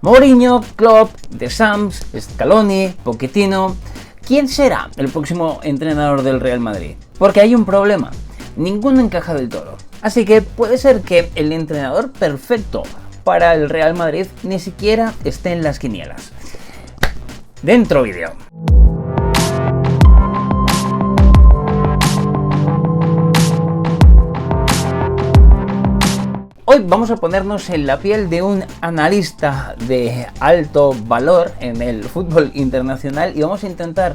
Mourinho, Klopp, Deschamps, Scaloni, Pochettino. ¿Quién será el próximo entrenador del Real Madrid? Porque hay un problema, ninguno encaja del todo. Así que puede ser que el entrenador perfecto para el Real Madrid ni siquiera esté en las quinielas. Dentro vídeo. Hoy vamos a ponernos en la piel de un analista de alto valor en el fútbol internacional y vamos a intentar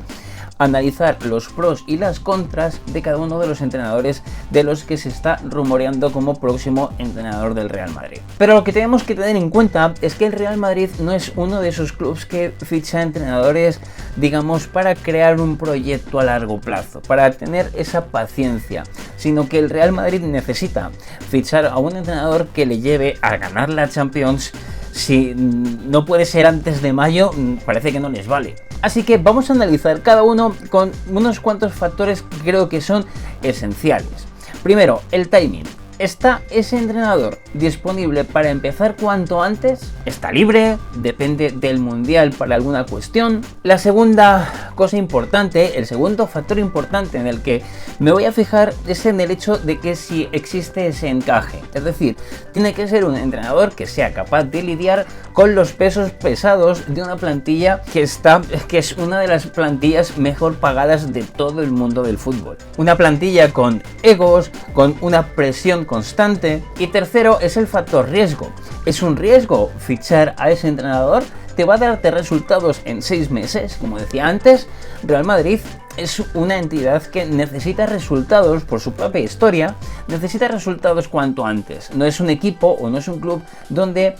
analizar los pros y las contras de cada uno de los entrenadores de los que se está rumoreando como próximo entrenador del Real Madrid. Pero lo que tenemos que tener en cuenta es que el Real Madrid no es uno de esos clubes que ficha entrenadores, digamos, para crear un proyecto a largo plazo, para tener esa paciencia, sino que el Real Madrid necesita fichar a un entrenador que le lleve a ganar la Champions. Si no puede ser antes de mayo, parece que no les vale. Así que vamos a analizar cada uno con unos cuantos factores que creo que son esenciales. Primero, el timing. ¿Está ese entrenador disponible para empezar cuanto antes? ¿Está libre? ¿Depende del Mundial para alguna cuestión? La segunda cosa importante, el segundo factor importante en el que me voy a fijar es en el hecho de que si existe ese encaje. Es decir, tiene que ser un entrenador que sea capaz de lidiar con los pesos pesados de una plantilla que es una de las plantillas mejor pagadas de todo el mundo del fútbol. Una plantilla con egos, con una presión constante. Y tercero es el factor riesgo. ¿Es un riesgo fichar a ese entrenador? ¿Te va a darte resultados en 6 meses? Como decía antes, Real Madrid es una entidad que necesita resultados por su propia historia, necesita resultados cuanto antes. No es un equipo o no es un club donde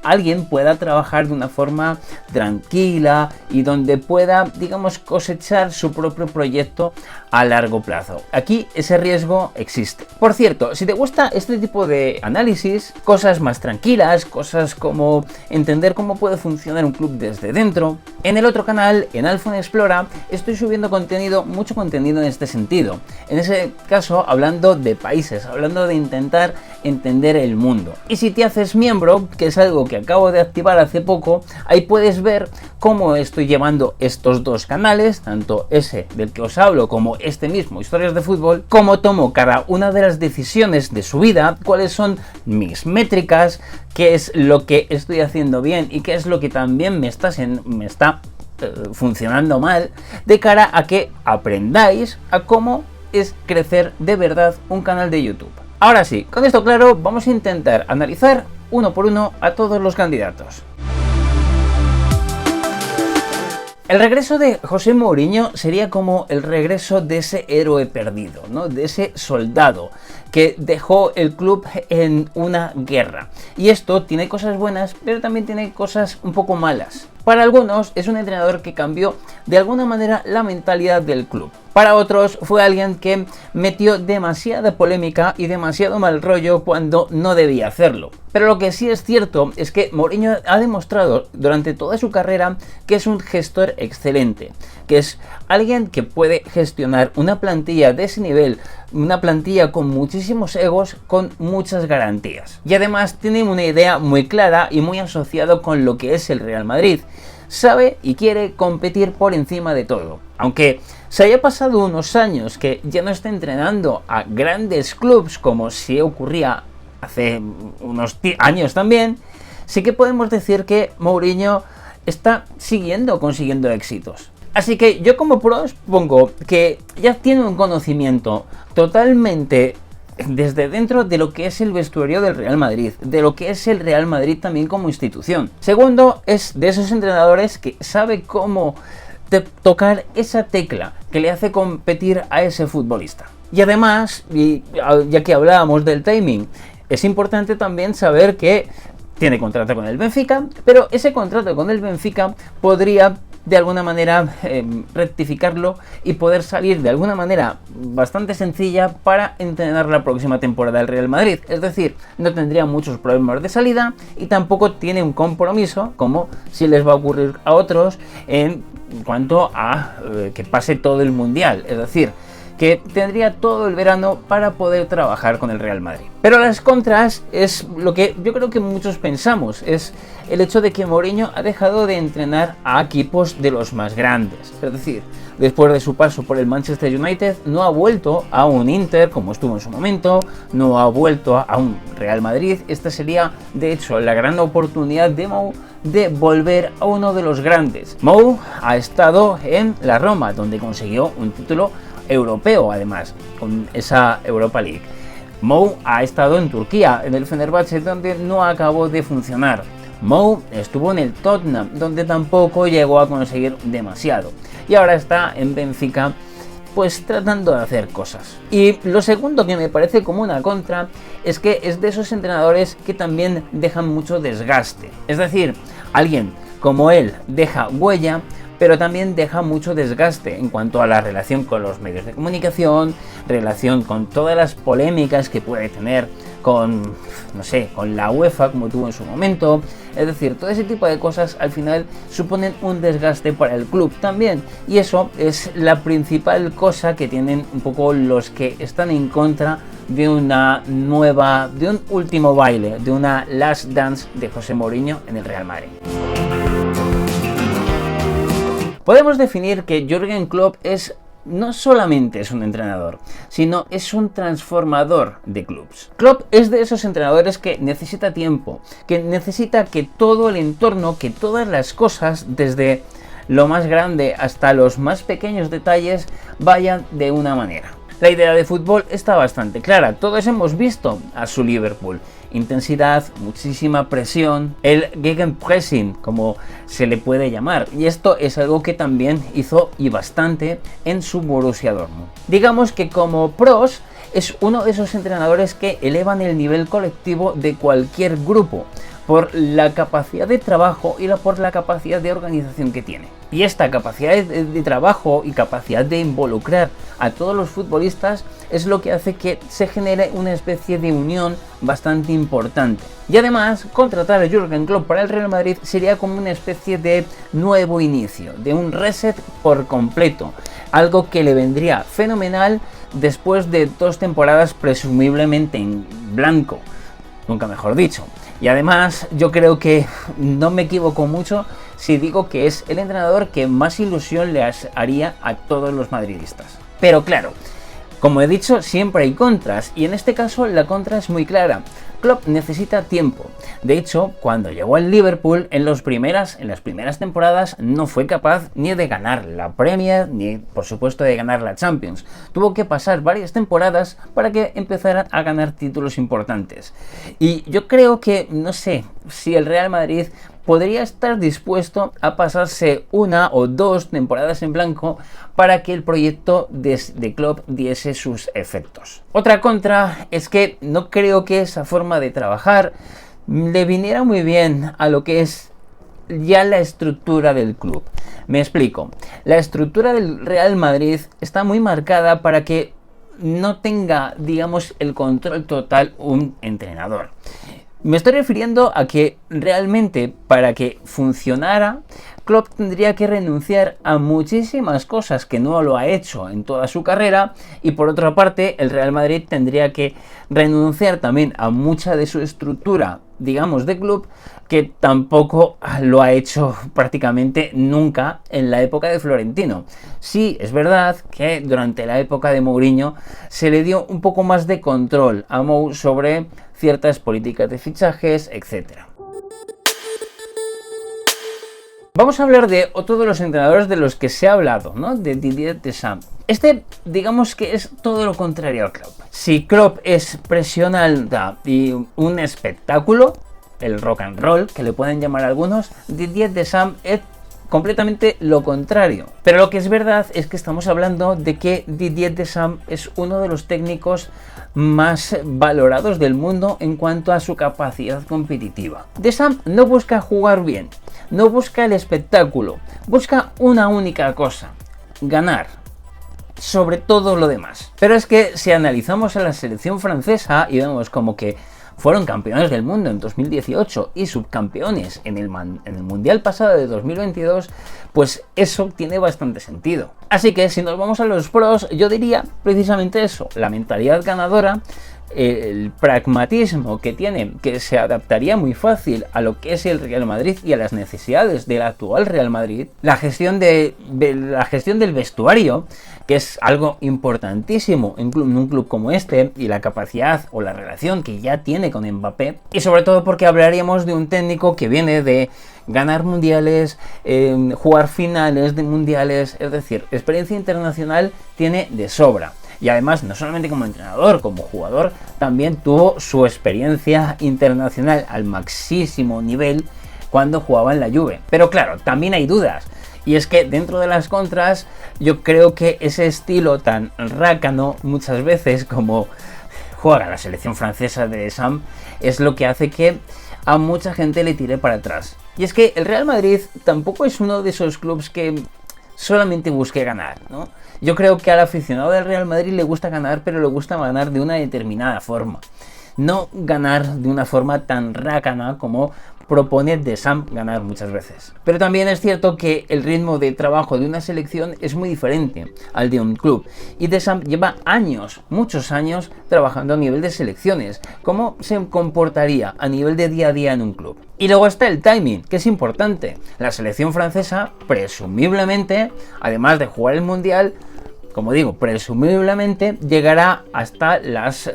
alguien pueda trabajar de una forma tranquila y donde pueda, digamos, cosechar su propio proyecto a largo plazo. Aquí ese riesgo existe. Por cierto, si te gusta este tipo de análisis, cosas más tranquilas, cosas como entender cómo puede funcionar un club desde dentro, en el otro canal, en Alfon Explora, estoy subiendo mucho contenido en este sentido. En ese caso, hablando de países, hablando de intentar entender el mundo. Y si te haces miembro, que es algo que acabo de activar hace poco, ahí puedes ver cómo estoy llevando estos dos canales, tanto ese del que os hablo como este mismo, Historias de Fútbol, cómo tomo cada una de las decisiones de su vida, cuáles son mis métricas, qué es lo que estoy haciendo bien y qué es lo que también me está funcionando mal, de cara a que aprendáis a cómo es crecer de verdad un canal de YouTube. Ahora sí, con esto claro, vamos a intentar analizar uno por uno a todos los candidatos. El regreso de José Mourinho sería como el regreso de ese héroe perdido, ¿no? De ese soldado que dejó el club en una guerra. Y esto tiene cosas buenas, pero también tiene cosas un poco malas. Para algunos es un entrenador que cambió de alguna manera la mentalidad del club. Para otros fue alguien que metió demasiada polémica y demasiado mal rollo cuando no debía hacerlo. Pero lo que sí es cierto es que Mourinho ha demostrado durante toda su carrera que es un gestor excelente, que es alguien que puede gestionar una plantilla de ese nivel, una plantilla con muchísimos egos, con muchas garantías. Y además tiene una idea muy clara y muy asociado con lo que es el Real Madrid. Sabe y quiere competir por encima de todo. Aunque se haya pasado unos años que ya no está entrenando a grandes clubes como si ocurría hace unos años también, sí que podemos decir que Mourinho está consiguiendo éxitos. Así que yo como pros pongo que ya tiene un conocimiento totalmente desde dentro de lo que es el vestuario del Real Madrid, de lo que es el Real Madrid también como institución. Segundo, es de esos entrenadores que sabe cómo tocar esa tecla que le hace competir a ese futbolista. Y además, ya que hablábamos del timing, es importante también saber que tiene contrato con el Benfica, pero ese contrato con el Benfica podría de alguna manera rectificarlo y poder salir de alguna manera bastante sencilla para entrenar la próxima temporada del Real Madrid. Es decir, no tendría muchos problemas de salida y tampoco tiene un compromiso como si les va a ocurrir a otros en cuanto a que pase todo el Mundial. Es decir, que tendría todo el verano para poder trabajar con el Real Madrid. Pero las contras es lo que yo creo que muchos pensamos, es el hecho de que Mourinho ha dejado de entrenar a equipos de los más grandes. Es decir, después de su paso por el Manchester United, no ha vuelto a un Inter como estuvo en su momento, no ha vuelto a un Real Madrid. Esta sería, de hecho, la gran oportunidad de Mou de volver a uno de los grandes. Mou ha estado en la Roma, donde consiguió un título europeo, además, con esa Europa League. Mou ha estado en Turquía, en el Fenerbahçe, donde no acabó de funcionar. Mou estuvo en el Tottenham, donde tampoco llegó a conseguir demasiado. Y ahora está en Benfica, pues tratando de hacer cosas. Y lo segundo que me parece como una contra es que es de esos entrenadores que también dejan mucho desgaste. Es decir, alguien como él deja huella, pero también deja mucho desgaste en cuanto a la relación con los medios de comunicación, relación con todas las polémicas que puede tener con, no sé, con la UEFA como tuvo en su momento. Es decir, todo ese tipo de cosas al final suponen un desgaste para el club también, y eso es la principal cosa que tienen un poco los que están en contra de de un último baile, de una last dance de José Mourinho en el Real Madrid. Podemos definir que Jürgen Klopp no solamente es un entrenador, sino es un transformador de clubes. Klopp es de esos entrenadores que necesita tiempo, que necesita que todo el entorno, que todas las cosas, desde lo más grande hasta los más pequeños detalles, vayan de una manera. La idea de fútbol está bastante clara, todos hemos visto a su Liverpool. Intensidad, muchísima presión, el Gegenpressing, como se le puede llamar, y esto es algo que también hizo y bastante en su Borussia Dortmund. Digamos que como pros es uno de esos entrenadores que elevan el nivel colectivo de cualquier grupo, por la capacidad de trabajo y por la capacidad de organización que tiene. Y esta capacidad de trabajo y capacidad de involucrar a todos los futbolistas es lo que hace que se genere una especie de unión bastante importante. Y además, contratar a Jürgen Klopp para el Real Madrid sería como una especie de nuevo inicio, de un reset por completo, algo que le vendría fenomenal después de 2 temporadas presumiblemente en blanco, nunca mejor dicho. Y además yo creo que no me equivoco mucho si digo que es el entrenador que más ilusión le haría a todos los madridistas. Pero claro, como he dicho, siempre hay contras, y en este caso la contra es muy clara. Klopp necesita tiempo. De hecho, cuando llegó al Liverpool, en las primeras temporadas no fue capaz ni de ganar la Premier, ni por supuesto de ganar la Champions. Tuvo que pasar varias temporadas para que empezaran a ganar títulos importantes. Y yo creo que, no sé, si el Real Madrid podría estar dispuesto a pasarse 1 o 2 temporadas en blanco para que el proyecto de Klopp diese sus efectos. Otra contra es que no creo que esa forma de trabajar le viniera muy bien a lo que es ya la estructura del club. Me explico. La estructura del Real Madrid está muy marcada para que no tenga, digamos, el control total un entrenador. Me estoy refiriendo a que realmente para que funcionara, Klopp tendría que renunciar a muchísimas cosas que no lo ha hecho en toda su carrera, y por otra parte el Real Madrid tendría que renunciar también a mucha de su estructura, digamos, de club, que tampoco lo ha hecho prácticamente nunca en la época de Florentino. Sí, es verdad que durante la época de Mourinho se le dio un poco más de control a Mou sobre ciertas políticas de fichajes, etc. Vamos a hablar de otro de los entrenadores de los que se ha hablado, ¿no? De Didier Deschamps. Digamos que es todo lo contrario a Klopp. Si Klopp es presión alta y un espectáculo, el rock and roll, que le pueden llamar algunos, Didier Deschamps es completamente lo contrario. Pero lo que es verdad es que estamos hablando de que Didier Deschamps es uno de los técnicos más valorados del mundo en cuanto a su capacidad competitiva. Deschamps no busca jugar bien, no busca el espectáculo, busca una única cosa: ganar, sobre todo lo demás. Pero es que si analizamos a la selección francesa y vemos como que fueron campeones del mundo en 2018 y subcampeones en el Mundial pasado de 2022, pues eso tiene bastante sentido. Así que si nos vamos a los pros, yo diría precisamente eso, la mentalidad ganadora, el pragmatismo que tiene, que se adaptaría muy fácil a lo que es el Real Madrid y a las necesidades del actual Real Madrid, la gestión del vestuario, que es algo importantísimo en un club como este, y la capacidad o la relación que ya tiene con Mbappé, y sobre todo porque hablaríamos de un técnico que viene de ganar mundiales, jugar finales de mundiales, es decir, experiencia internacional tiene de sobra. Y además, no solamente como entrenador, como jugador, también tuvo su experiencia internacional al máximo nivel cuando jugaba en la Juve. Pero claro, también hay dudas. Y es que dentro de las contras, yo creo que ese estilo tan rácano, muchas veces como juega la selección francesa de Deschamps, es lo que hace que a mucha gente le tire para atrás. Y es que el Real Madrid tampoco es uno de esos clubes que solamente busque ganar, ¿no? Yo creo que al aficionado del Real Madrid le gusta ganar, pero le gusta ganar de una determinada forma. No ganar de una forma tan rácana como propone Deschamps ganar muchas veces. Pero también es cierto que el ritmo de trabajo de una selección es muy diferente al de un club. Y Deschamps lleva años, muchos años, trabajando a nivel de selecciones. ¿Cómo se comportaría a nivel de día a día en un club? Y luego está el timing, que es importante. La selección francesa, presumiblemente, además de jugar el Mundial, como digo, presumiblemente llegará hasta las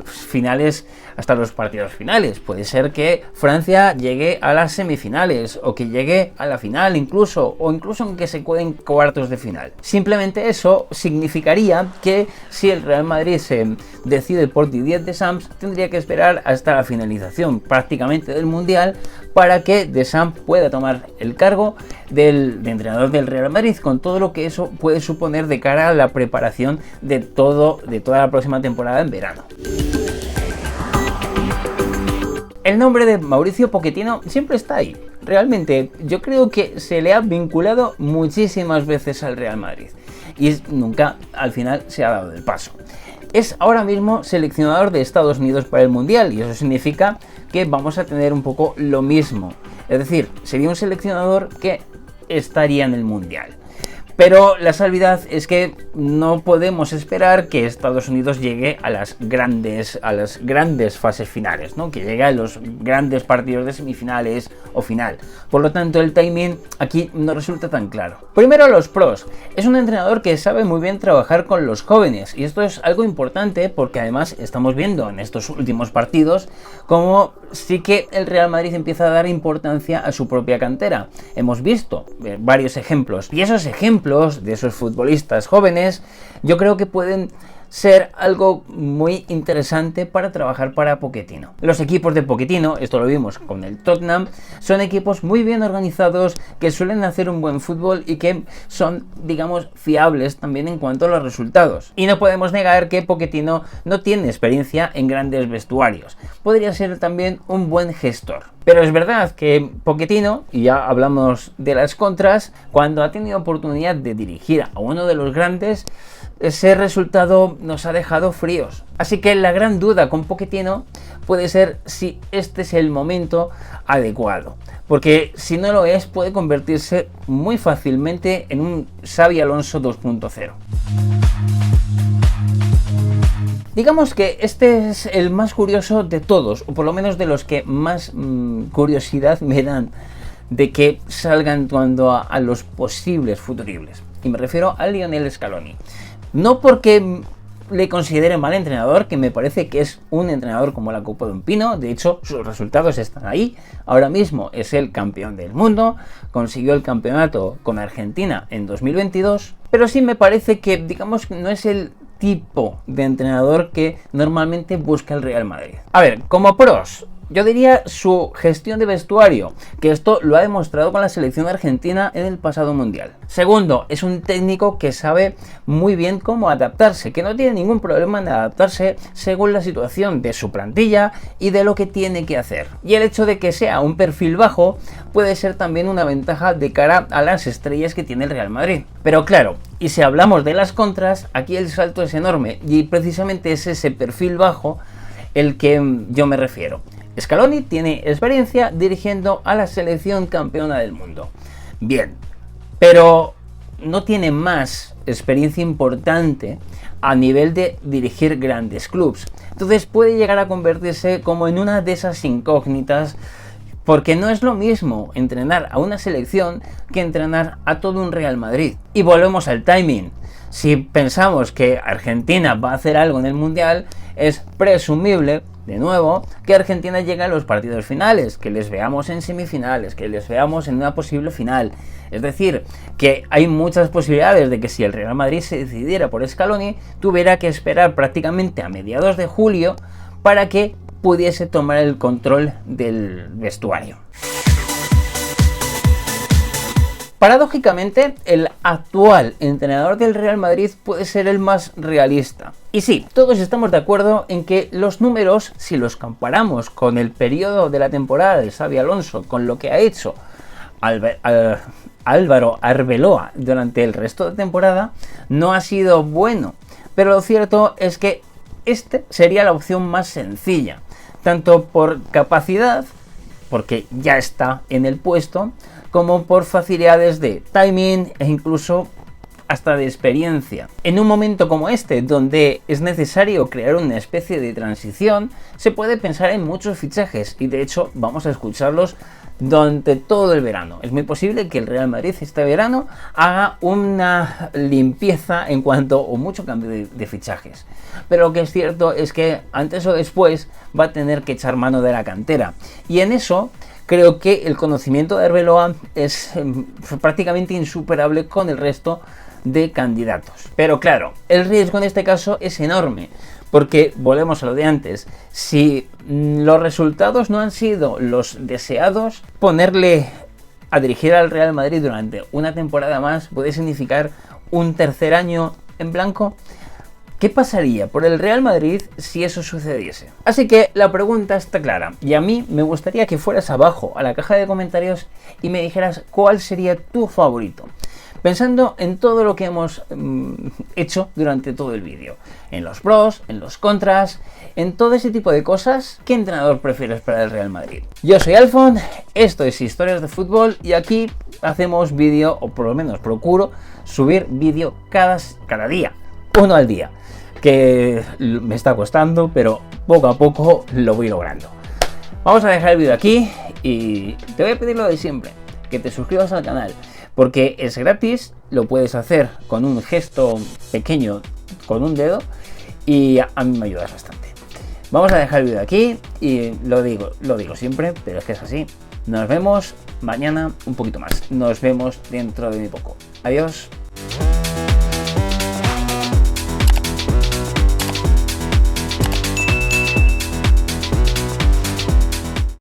finales, hasta los partidos finales. Puede ser que Francia llegue a las semifinales o que llegue a la final incluso, o incluso aunque se queden cuartos de final. Simplemente eso significaría que si el Real Madrid se decide por Didier Deschamps, tendría que esperar hasta la finalización prácticamente del Mundial para que Deschamps pueda tomar el cargo de entrenador del Real Madrid, con todo lo que eso puede suponer de cara a la preparación de toda la próxima temporada en verano. El nombre de Mauricio Pochettino siempre está ahí. Realmente yo creo que se le ha vinculado muchísimas veces al Real Madrid y nunca al final se ha dado el paso. Es ahora mismo seleccionador de Estados Unidos para el Mundial y eso significa que vamos a tener un poco lo mismo. Es decir, sería un seleccionador que estaría en el Mundial. Pero la salvedad es que no podemos esperar que Estados Unidos llegue a las grandes fases finales, ¿no? Que llegue a los grandes partidos de semifinales o final. Por lo tanto, el timing aquí no resulta tan claro. Primero, los pros. Es un entrenador que sabe muy bien trabajar con los jóvenes y esto es algo importante porque además estamos viendo en estos últimos partidos cómo sí que el Real Madrid empieza a dar importancia a su propia cantera. Hemos visto varios ejemplos y esos ejemplos de esos futbolistas jóvenes yo creo que pueden ser algo muy interesante para trabajar para Pochettino. Los equipos de Pochettino, esto lo vimos con el Tottenham, son equipos muy bien organizados que suelen hacer un buen fútbol y que son, digamos, fiables también en cuanto a los resultados. Y no podemos negar que Pochettino no tiene experiencia en grandes vestuarios. Podría ser también un buen gestor. Pero es verdad que Pochettino, y ya hablamos de las contras, cuando ha tenido oportunidad de dirigir a uno de los grandes, ese resultado nos ha dejado fríos. Así que la gran duda con Pochettino puede ser si este es el momento adecuado. Porque si no lo es, puede convertirse muy fácilmente en un Xabi Alonso 2.0. Digamos que este es el más curioso de todos, o por lo menos de los que más curiosidad me dan de que salgan cuando a los posibles futuribles. Y me refiero a Lionel Scaloni. No porque le considere mal entrenador, que me parece que es un entrenador como la copa de un pino. De hecho, sus resultados están ahí. Ahora mismo es el campeón del mundo, consiguió el campeonato con Argentina en 2022, pero sí me parece que, digamos, no es el tipo de entrenador que normalmente busca el Real Madrid. A ver, como pros, yo diría su gestión de vestuario, que esto lo ha demostrado con la selección argentina en el pasado mundial. Segundo, es un técnico que sabe muy bien cómo adaptarse, que no tiene ningún problema en adaptarse según la situación de su plantilla y de lo que tiene que hacer. Y el hecho de que sea un perfil bajo puede ser también una ventaja de cara a las estrellas que tiene el Real Madrid. Pero claro, y si hablamos de las contras, aquí el salto es enorme y precisamente es ese perfil bajo el que yo me refiero. Scaloni tiene experiencia dirigiendo a la selección campeona del mundo. Bien, pero no tiene más experiencia importante a nivel de dirigir grandes clubes. Entonces puede llegar a convertirse como en una de esas incógnitas, porque no es lo mismo entrenar a una selección que entrenar a todo un Real Madrid. Y volvemos al timing. Si pensamos que Argentina va a hacer algo en el Mundial, es presumible, de nuevo, que Argentina llegue a los partidos finales, que les veamos en semifinales, que les veamos en una posible final. Es decir, que hay muchas posibilidades de que si el Real Madrid se decidiera por Scaloni, tuviera que esperar prácticamente a mediados de julio para que pudiese tomar el control del vestuario. Paradójicamente, el actual entrenador del Real Madrid puede ser el más realista. Y sí, todos estamos de acuerdo en que los números, si los comparamos con el periodo de la temporada de Xabi Alonso, con lo que ha hecho Álvaro Arbeloa durante el resto de temporada, no ha sido bueno. Pero lo cierto es que este sería la opción más sencilla, tanto por capacidad, porque ya está en el puesto, como por facilidades de timing e incluso hasta de experiencia. En un momento como este, donde es necesario crear una especie de transición, se puede pensar en muchos fichajes y de hecho vamos a escucharlos durante todo el verano. Es muy posible que el Real Madrid este verano haga una limpieza en cuanto a mucho cambio de fichajes. Pero lo que es cierto es que antes o después va a tener que echar mano de la cantera. Y en eso creo que el conocimiento de Arbeloa es prácticamente insuperable con el resto de candidatos. Pero claro, el riesgo en este caso es enorme, porque volvemos a lo de antes. Si los resultados no han sido los deseados, ponerle a dirigir al Real Madrid durante una temporada más puede significar un tercer año en blanco. ¿Qué pasaría por el Real Madrid si eso sucediese? Así que la pregunta está clara y a mí me gustaría que fueras abajo a la caja de comentarios y me dijeras cuál sería tu favorito. Pensando en todo lo que hemos hecho durante todo el vídeo, en los pros, en los contras, en todo ese tipo de cosas, ¿qué entrenador prefieres para el Real Madrid? Yo soy Alfon, esto es Historias de Fútbol y aquí hacemos vídeo, o por lo menos procuro subir vídeo cada día, uno al día, que me está costando, pero poco a poco lo voy logrando. Vamos a dejar el vídeo aquí y te voy a pedir lo de siempre, que te suscribas al canal, porque es gratis, lo puedes hacer con un gesto pequeño, con un dedo, y a mí me ayudas bastante. Vamos a dejar el vídeo aquí y lo digo siempre, pero es que es así. Nos vemos mañana un poquito más. Nos vemos dentro de muy poco. Adiós.